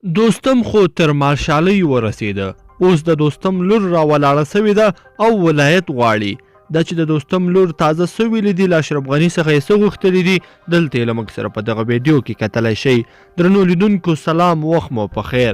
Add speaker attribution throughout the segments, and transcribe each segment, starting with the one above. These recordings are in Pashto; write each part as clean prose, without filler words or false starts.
Speaker 1: دوستم خو تر مارشالۍ ورسېده. اوس د دوستم لور را ولاړه سوې ده او ولایت غواړي. دا چې د دوستم لور تازه سوې دي له اشرف غني څخه یې څه غوښتلي دي دلته یې له موږ سره په دغه ویډیو کې کتلی شئ. درنو لیدونکو سلام، وخت مو په خیر.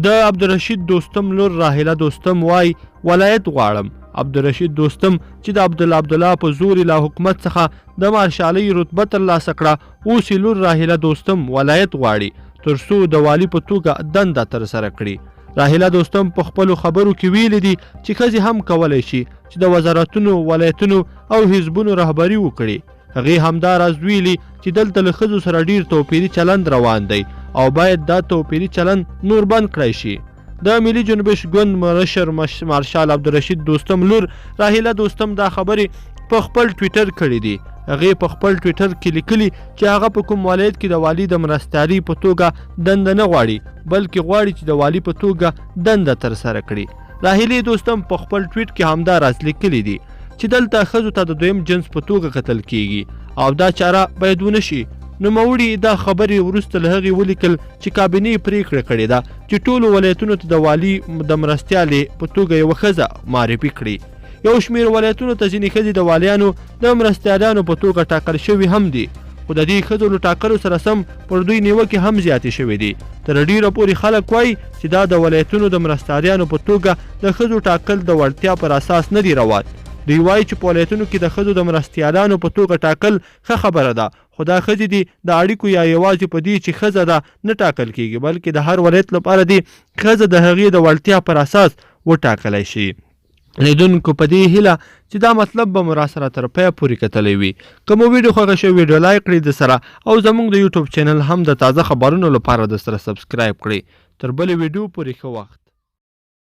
Speaker 1: د عبدالرشید دوستم لور راهیله دوستم وای ولایت غواړم. عبدالرشید دوستم چې د عبدالله په زور له حکومت څخه د مارشالۍ رتبه ترلاسه کړه، اوس یې لور راهیله دوستم ولایت غواړي تر څو د والي په توګه دنده ترسره کړي. راهیله دوستم په خپلو خبرو کې ویلي دي چې ښځې هم کولی شي چې د وزارتونو، ولایتونو او حزبونو رهبري وکړي. هغې همداراز ویلي چې دلته له ښځو سره ډیر توپیري چلند روان دی او باید دا توپیري چلند نور بند کړی شي. د ملي جنبش ګوند مشر مارشال عبدالرشید دوستم لور راهیله دوستم دا خبرې په خپل ټویټر کړي دي. هغې په خپل ټویټر کې لیکلي چې هغه په کوم ولایت کې د والي د مرستیالۍ په توګه دنده نه غواړي، بلکې غواړي چې د والي په توګه دنده ترسره کړي. راهیلې دوستم په خپل ټویټ کې همداراز لیکلي دي چې دلته ښځو ته د دویم جنس په توګه کتل کیږي او دا چاره باید ونه شي. نوموړي دا خبرې وروسته له هغې ولیکل چې کابینې پریکړه کړې ده چې ټولو ولایتونو ته د والي د مرستیالې په توګه یوه ښځه معرفي کړي. یو شمېر ولایتونو ته ځینې ښځې د والیانو د مرستیالانو په توګه ټاکل شوي هم دي، خو د دې ښځو له ټاکلو سره سم پر دوی نیوکې هم زیاتې شوې دي. تر ډیره پورې خلک وایي چې دا د ولایتونو د مرستیالانو په توګه د ښځو ټاکل د وړتیا پر اساس نه دي روان. دوی وایي چې په ولایتونو کې د ښځو د مرستیالانو په توګه ټاکل ښه خبره ده، خو دا ښځې دي د اړیکو یا یوازې په دې چې ښځه ده نه ټاکل کیږي، بلکې د هر ولایت لپاره دي ښځه د هغې د وړتیا پر اساس وټاکلی شي. لیدونکو په دې هیله چې دا مطلب به مو راسره تر پایه پورې کتلی وي. که مو ویډیو خوښه شوې ویډیو لایک کړئ د سره او زموږ د یوټیوب چینل هم د تازه خبرونو لپاره د سره سبسکرایب کړئ. تر بلې ویډیو پورې ښه وخت.